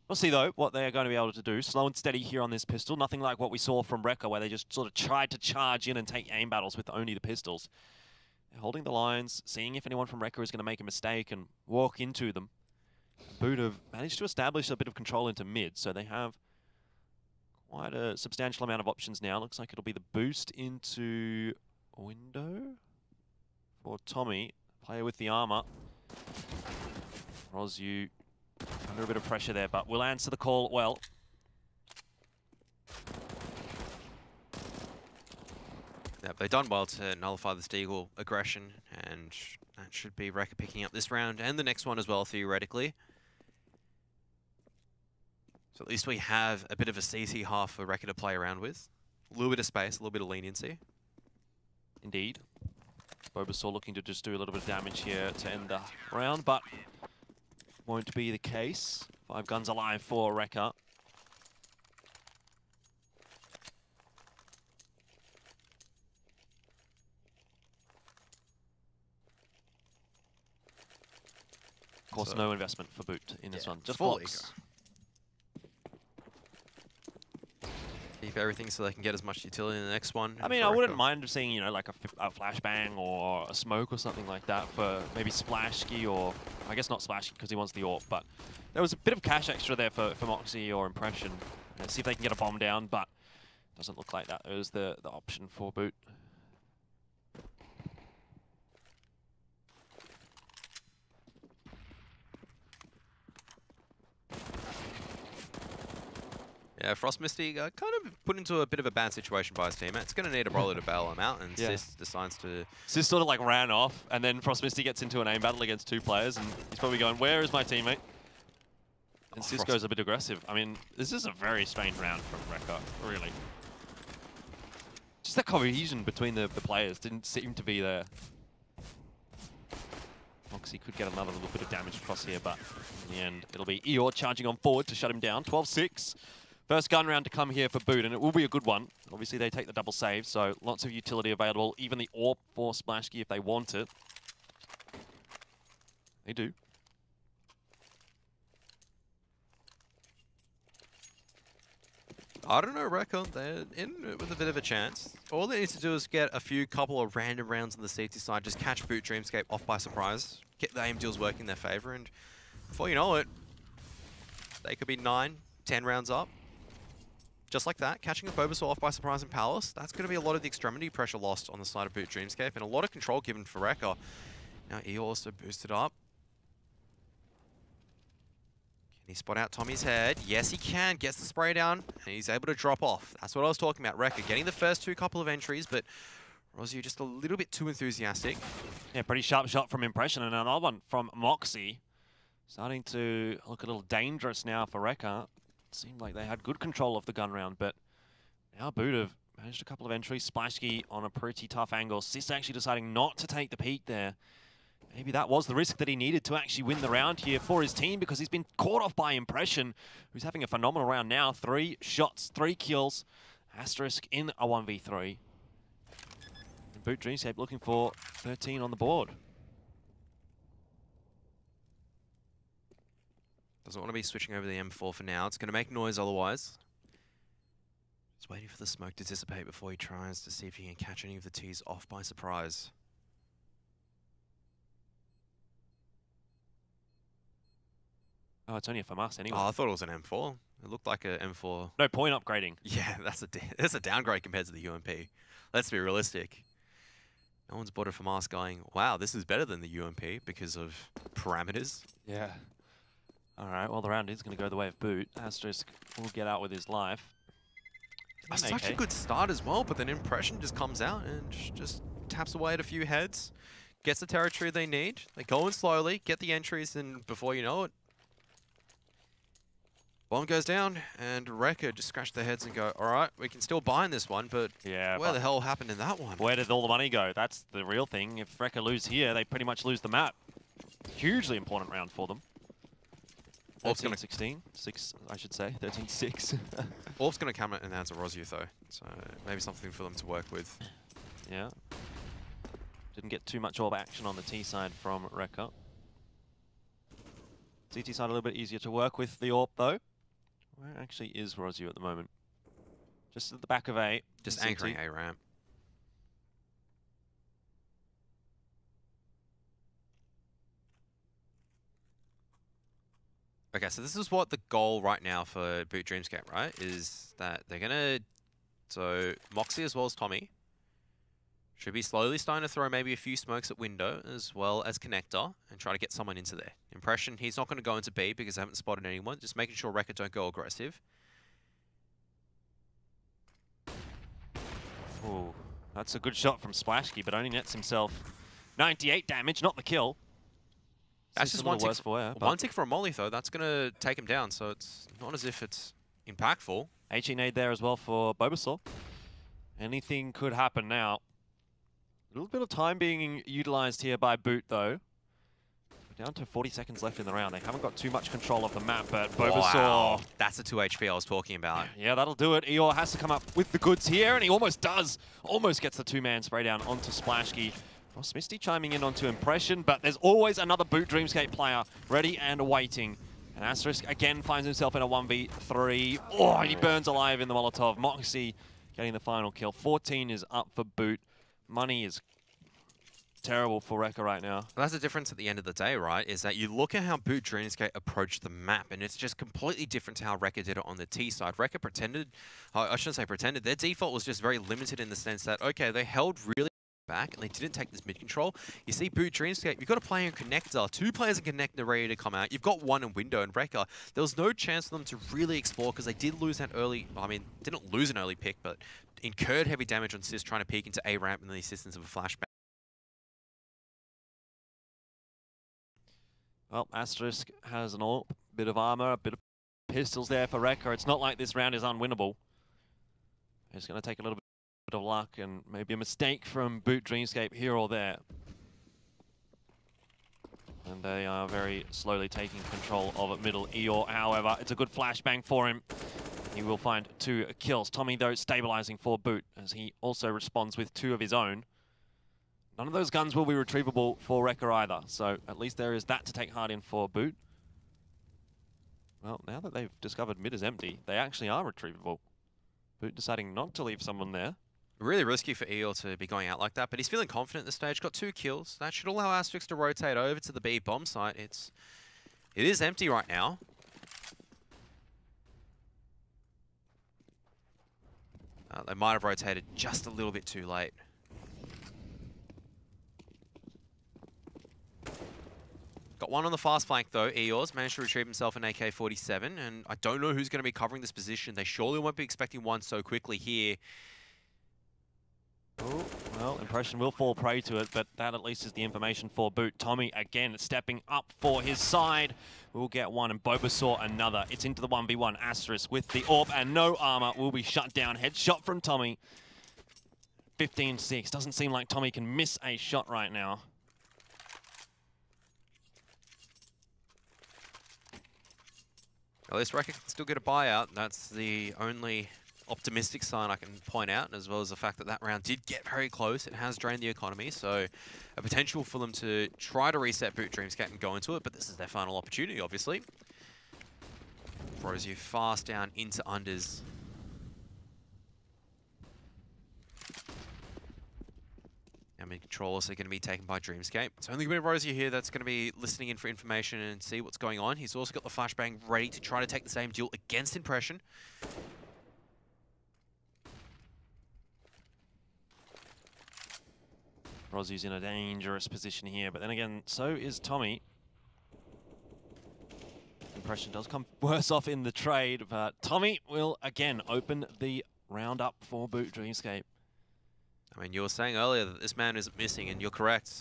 We'll see, though, what they're going to be able to do. Slow and steady here on this pistol. Nothing like what we saw from Recca, where they just sort of tried to charge in and take aim battles with only the pistols. They're holding the lines, seeing if anyone from Recca is going to make a mistake and walk into them. Boot have managed to establish a bit of control into mid, so they have quite a substantial amount of options now. Looks like it'll be the boost into window for Tommy. Player with the armor. Rosu under a bit of pressure there, but will answer the call well. Yeah, they've done well to nullify the Deagle aggression, and that should be Recca picking up this round and the next one as well, theoretically. So at least we have a bit of a CT half for Recca to play around with. A little bit of space, a little bit of leniency. Indeed. Bulbasaur looking to just do a little bit of damage here to end the round, but won't be the case. 5 guns alive for Recca. Of course, no investment for Boot in this one. Just blocks. Keep everything so they can get as much utility in the next one. I mean, I wouldn't mind seeing, you know, like a flashbang or a smoke or something like that for maybe Splashky, or I guess not Splashky because he wants the AWP, but there was a bit of cash extra there for Moxie or Impression. See if they can get a bomb down, but doesn't look like that. It was the option for Boot. Yeah, Frost Misty kind of put into a bit of a bad situation by his teammate. It's going to need a roller to bail him out, and Sis decides to... Sis sort of like ran off, and then Frost Misty gets into an aim battle against 2 players, and he's probably going, where is my teammate? And Sis goes a bit aggressive. I mean, this is a very strange round from Recca, really. Just that cohesion between the players didn't seem to be there. Moxie could get another little bit of damage across here, but in the end, it'll be Eeyore charging on forward to shut him down. 12-6. First gun round to come here for Boot, and it will be a good one. Obviously, they take the double save, so lots of utility available. Even the AWP for Splashkey if they want it. They do. I don't know, Recca. They're in with a bit of a chance. All they need to do is get a couple of random rounds on the CT side, just catch Boot Dreamscape off by surprise, get the aim deals working in their favor, and before you know it, they could be 9, 10 rounds up. Just like that, catching a Bulbasaur off by surprise in Palace, that's going to be a lot of the extremity pressure lost on the side of Boot Dreamscape, and a lot of control given for Recca. Now Eeyore also boosted up. Can he spot out Tommy's head? Yes, he can. Gets the spray down, and he's able to drop off. That's what I was talking about. Recca getting the first couple of entries, but Rozio just a little bit too enthusiastic. Yeah, pretty sharp shot from Impression, and another one from Moxie. Starting to look a little dangerous now for Recca. Seemed like they had good control of the gun round, but now Boot have managed a couple of entries. Splashkey on a pretty tough angle. Sis actually deciding not to take the peek there. Maybe that was the risk that he needed to actually win the round here for his team, because he's been caught off by Impression, who's having a phenomenal round now. 3 shots, 3 kills. Asterisk in a 1v3. And Boot Dreamscape looking for 13 on the board. Doesn't want to be switching over the M4 for now. It's going to make noise otherwise. Just waiting for the smoke to dissipate before he tries to see if he can catch any of the T's off by surprise. Oh, it's only a FAMAS anyway. Oh, I thought it was an M4. It looked like a M4. No point upgrading. Yeah, that's a downgrade compared to the UMP. Let's be realistic. No one's bought a FAMAS going, wow, this is better than the UMP because of parameters. Yeah. All right, well, the round is going to go the way of Boot. Asterisk will get out with his life. Such a good start as well, but then Impression just comes out and just taps away at a few heads, gets the territory they need. They go in slowly, get the entries, and before you know it, bomb goes down, and Recca just scratch their heads and go, all right, we can still bind this one, but where the hell happened in that one? Where did all the money go? That's the real thing. If Recca lose here, they pretty much lose the map. Hugely important round for them. 13-16, 6, I should say, 13-6. Orp's going to come and answer Rozio though, so maybe something for them to work with. Yeah. Didn't get too much Orb action on the T side from Recca. CT side a little bit easier to work with the Orb though. Where actually is Rozio at the moment? Just at the back of A. Just anchoring A ramp. Okay, so this is what the goal right now for Boot Dreamscape, right? Is that they're going to... So, Moxie as well as Tommy should be slowly starting to throw maybe a few smokes at window as well as connector and try to get someone into there. Impression, he's not going to go into B because they haven't spotted anyone. Just making sure Recca don't go aggressive. Ooh, that's a good shot from Splashkey, but only nets himself 98 damage, not the kill. That's just one tick for a molly, though. That's going to take him down, so it's not as if it's impactful. HE nade there as well for Bulbasaur. Anything could happen now. A little bit of time being utilized here by Boot, though. We're down to 40 seconds left in the round. They haven't got too much control of the map, but Bulbasaur... Wow. That's the 2 HP I was talking about. Yeah, that'll do it. Eeyore has to come up with the goods here, and he almost does. Almost gets the 2-man spray down onto Splashkey. Frost Misty chiming in onto Impression, but there's always another Boot Dreamscape player ready and waiting. And Asterisk again finds himself in a 1v3. Oh, and he burns alive in the Molotov. Moxie getting the final kill. 14 is up for Boot. Money is terrible for Recca right now. Well, that's the difference at the end of the day, right? Is that you look at how Boot Dreamscape approached the map, and it's just completely different to how Recca did it on the T side. Recca pretended, I shouldn't say pretended, their default was just very limited in the sense that, okay, they held really back, and they didn't take this mid control. You see Boot Dreamscape, you've got a player in Connector, 2 players in Connector ready to come out. You've got 1 in Window and Recca. There was no chance for them to really explore because they did lose that early, I mean, didn't lose an early pick, but incurred heavy damage on Sis trying to peek into A ramp and the assistance of a flashback. Well, Asterisk has an AWP, bit of armor, a bit of pistols there for Recca. It's not like this round is unwinnable. It's going to take a little bit of luck and maybe a mistake from Boot Dreamscape here or there. And they are very slowly taking control of middle. Eeyore, however, it's a good flashbang for him. He will find 2 kills. Tommy, though, stabilizing for Boot as he also responds with 2 of his own. None of those guns will be retrievable for Recca either, so at least there is that to take heart in for Boot. Well, now that they've discovered mid is empty, they actually are retrievable. Boot deciding not to leave someone there. Really risky for Eeyore to be going out like that, but he's feeling confident at this stage. Got 2 kills. That should allow Asterix to rotate over to the B bomb site. It is empty right now. They might have rotated just a little bit too late. Got 1 on the fast flank though. Eeyores managed to retrieve himself an AK-47, and I don't know who's going to be covering this position. They surely won't be expecting 1 so quickly here. Oh, well, Impression will fall prey to it, but that at least is the information for Boot. Tommy, again, stepping up for his side. We'll get 1, and Bobasaur another. It's into the 1v1. Asterisk with the AWP and no armor will be shut down. Headshot from Tommy. 15-6. Doesn't seem like Tommy can miss a shot right now. At least Recca can still get a buyout. That's the only optimistic sign I can point out, as well as the fact that that round did get very close. It has drained the economy, so a potential for them to try to reset Boot Dreamscape and go into it, but this is their final opportunity, obviously. Throws you fast down into unders. Mid control also going to be taken by Dreamscape. It's only going to be Rosie here that's going to be listening in for information and see what's going on. He's also got the flashbang ready to try to take the same duel against Impression. Rosie's in a dangerous position here, but then again, so is Tommy. Impression does come worse off in the trade, but Tommy will again open the round up for Boot Dreamscape. I mean, you were saying earlier that this man isn't missing, and you're correct.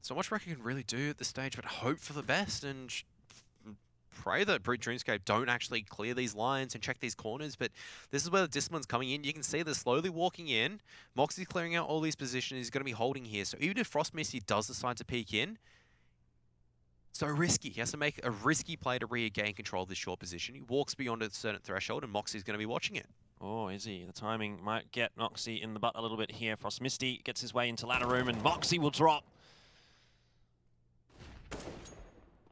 So much Recca can really do at this stage, but hope for the best and pray that Boot Dreamscape don't actually clear these lines and check these corners. But this is where the discipline's coming in. You can see they're slowly walking in. Moxie's clearing out all these positions. He's going to be holding here. So even if Frost Misty does decide to peek in, so risky. He has to make a risky play to regain control of this short position. He walks beyond a certain threshold, and Moxie's going to be watching it. Oh, is he? The timing might get Moxie in the butt a little bit here. Frost Misty gets his way into ladder room, and Moxie will drop.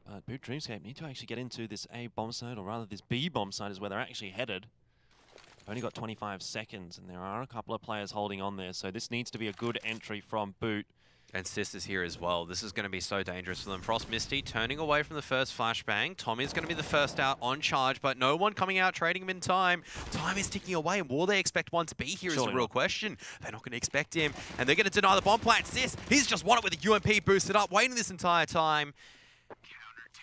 But Boot Dreamscape need to actually get into this A bomb site, or rather this B bomb site is where they're actually headed. They've only got 25 seconds, and there are a couple of players holding on there, so this needs to be a good entry from Boot. And Sis is here as well. This is going to be so dangerous for them. Frost Misty turning away from the first flashbang. Tommy's going to be the first out on charge, but no one coming out trading him in time. Time is ticking away, and will they expect 1 to be here is the real question. They're not going to expect him, and they're going to deny the bomb plant. Sis, he's just won it with a UMP boosted up, waiting this entire time.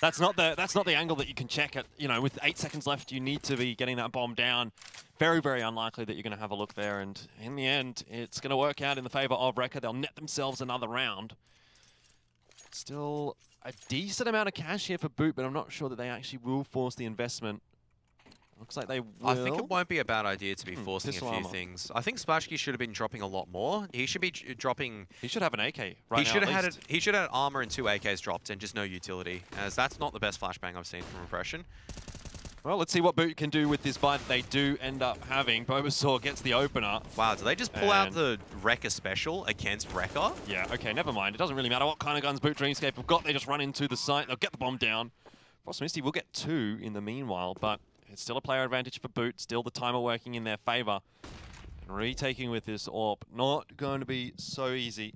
That's not the angle that you can check at. You know, with 8 seconds left, you need to be getting that bomb down. Very, very unlikely that you're going to have a look there. And in the end, it's going to work out in the favor of Recca. They'll net themselves another round. Still a decent amount of cash here for Boot, but I'm not sure that they actually will force the investment. Looks like they will. I think it won't be a bad idea to be forcing a few things. I think Splashky should have been dropping a lot more. He should be dropping... He should have an AK right now, he should have had armor and 2 AKs dropped and just no utility, as that's not the best flashbang I've seen from Impression. Well, let's see what Boot can do with this buy that they do end up having. Bobasaur gets the opener. Wow, do they just pull out the Recca special against Recca? Yeah, okay, never mind. It doesn't really matter what kind of guns Boot Dreamscape have got. They just run into the site. They'll get the bomb down. Frost Misty will get 2 in the meanwhile, but it's still a player advantage for Boot. Still the timer working in their favor. And retaking with this AWP, not going to be so easy.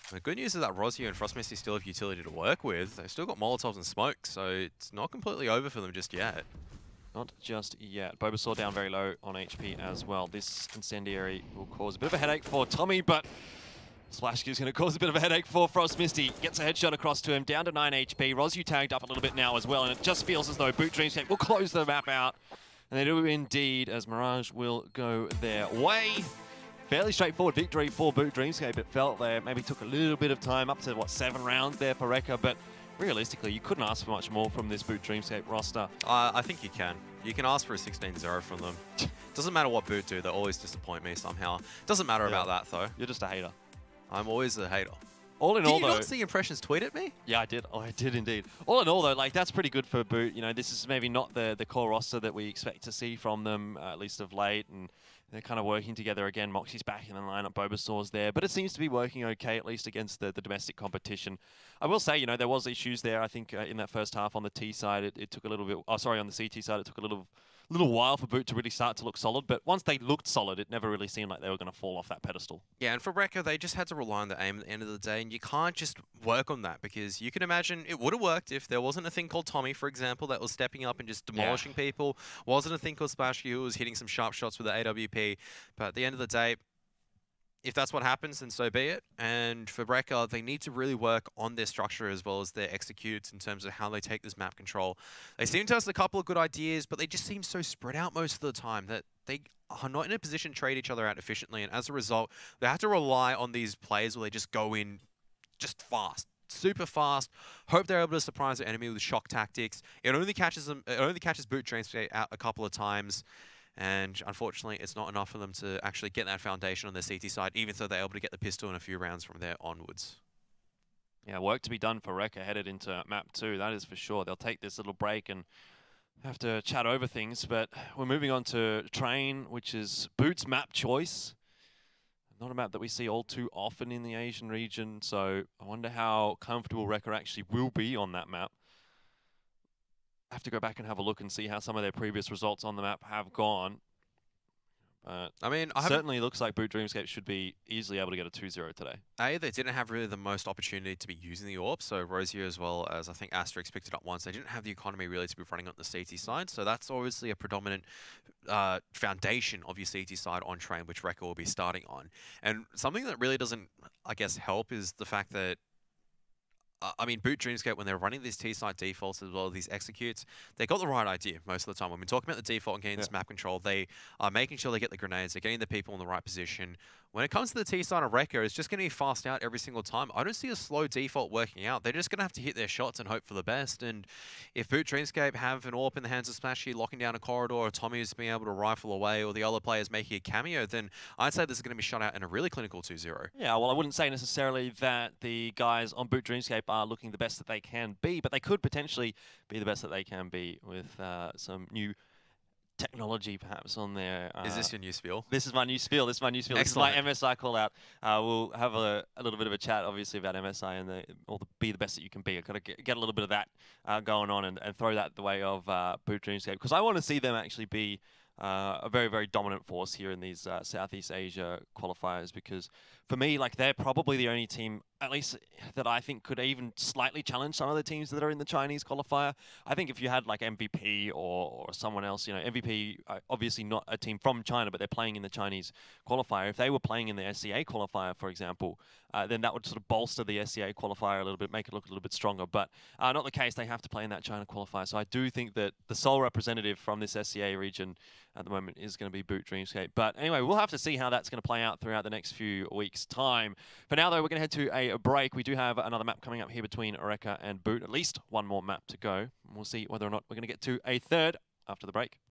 The good news is that Rosie and Frost Misty still have utility to work with. They've still got Molotovs and smoke, so it's not completely over for them just yet. Not just yet. Bulbasaur down very low on HP as well. This Incendiary will cause a bit of a headache for Tommy, but Splashky is going to cause a bit of a headache for Frost Misty. Gets a headshot across to him, down to 9 HP. Rosu tagged up a little bit now as well, and it just feels as though Boot Dreamscape will close the map out. And they do indeed, as Mirage will go their way. Fairly straightforward victory for Boot Dreamscape. It felt there maybe took a little bit of time, up to, what, 7 rounds there for Recca, but realistically, you couldn't ask for much more from this Boot Dreamscape roster. I think you can. You can ask for a 16-0 from them. Doesn't matter what Boot do, they always disappoint me somehow. Doesn't matter about that, though. You're just a hater. I'm always a hater. All in all, though... Did you not see Impressions tweet at me? Yeah, I did. Oh, I did indeed. All in all, though, like, that's pretty good for Boot. You know, this is maybe not the core roster that we expect to see from them, at least of late, and they're kind of working together again. Moxie's back in the lineup, Bulbasaur's there, but it seems to be working okay, at least against the domestic competition. I will say, you know, there was issues there, I think, in that first half on the T side. It took a little bit... Oh, sorry, on the CT side, it took a little while for Boot to really start to look solid, but once they looked solid, it never really seemed like they were going to fall off that pedestal. Yeah, and for Recca, they just had to rely on the aim at the end of the day, and you can't just work on that, because you can imagine it would have worked if there wasn't a thing called Tommy, for example, that was stepping up and just demolishing people. Wasn't a thing called Splashky who was hitting some sharp shots with the AWP, but at the end of the day, if that's what happens, then so be it. And for Recca, they need to really work on their structure as well as their executes in terms of how they take this map control. They seem to have a couple of good ideas, but they just seem so spread out most of the time that they are not in a position to trade each other out efficiently. And as a result, they have to rely on these plays where they just go in just fast. Super fast. Hope they're able to surprise their enemy with shock tactics. It only catches them. It only catches Boot Dreamscape out a couple of times. And unfortunately, it's not enough for them to actually get that foundation on their CT side, even though they're able to get the pistol in a few rounds from there onwards. Yeah, work to be done for Recca headed into map 2, that is for sure. They'll take this little break and have to chat over things, but we're moving on to Train, which is Boot's map choice. Not a map that we see all too often in the Asian region, so I wonder how comfortable Recca actually will be on that map. I have to go back and have a look and see how some of their previous results on the map have gone. But I mean, certainly looks like Boot Dreamscape should be easily able to get a 2-0 today. They didn't have really the most opportunity to be using the AWP, so Rosier as well as I think Asterix picked it up once. They didn't have the economy really to be running on the CT side, so that's obviously a predominant foundation of your CT side on Train, which Recca will be starting on. And something that really doesn't, I guess, help is the fact that I mean, Boot Dreamscape, when they're running these T-side defaults as well as these executes, they got the right idea most of the time. When we're talking about the default and getting this map control, they are making sure they get the grenades, they're getting the people in the right position. When it comes to the T-side of Recca, it's just going to be fast out every single time. I don't see a slow default working out. They're just going to have to hit their shots and hope for the best. And if Boot Dreamscape have an AWP in the hands of Splashky locking down a corridor, or Tommy is being able to rifle away, or the other players making a cameo, then I'd say this is going to be shut out in a really clinical 2-0. Yeah, well, I wouldn't say necessarily that the guys on Boot Dreamscape are looking the best that they can be, but they could potentially be the best that they can be with some new technology perhaps on there. Is this your new spiel? This is my new spiel. This is my new spiel. Excellent. This is my MSI call out. We'll have a little bit of a chat, obviously, about MSI and be the best that you can be. I've got to get a little bit of that going on and throw that the way of Boot Dreamscape, because I want to see them actually be a very, very dominant force here in these Southeast Asia qualifiers, because for me, like, they're probably the only team, at least that I think could even slightly challenge some of the teams that are in the Chinese qualifier. I think if you had like MVP or someone else, you know, MVP, obviously not a team from China, but they're playing in the Chinese qualifier. If they were playing in the SCA qualifier, for example, then that would sort of bolster the SCA qualifier a little bit, make it look a little bit stronger. But not the case. They have to play in that China qualifier. So I do think that the sole representative from this SCA region at the moment is going to be Boot Dreamscape. But anyway, we'll have to see how that's going to play out throughout the next few weeks' time. For now, though, we're going to head to a break. We do have another map coming up here between Recca and Boot. At least one more map to go. We'll see whether or not we're going to get to a third after the break.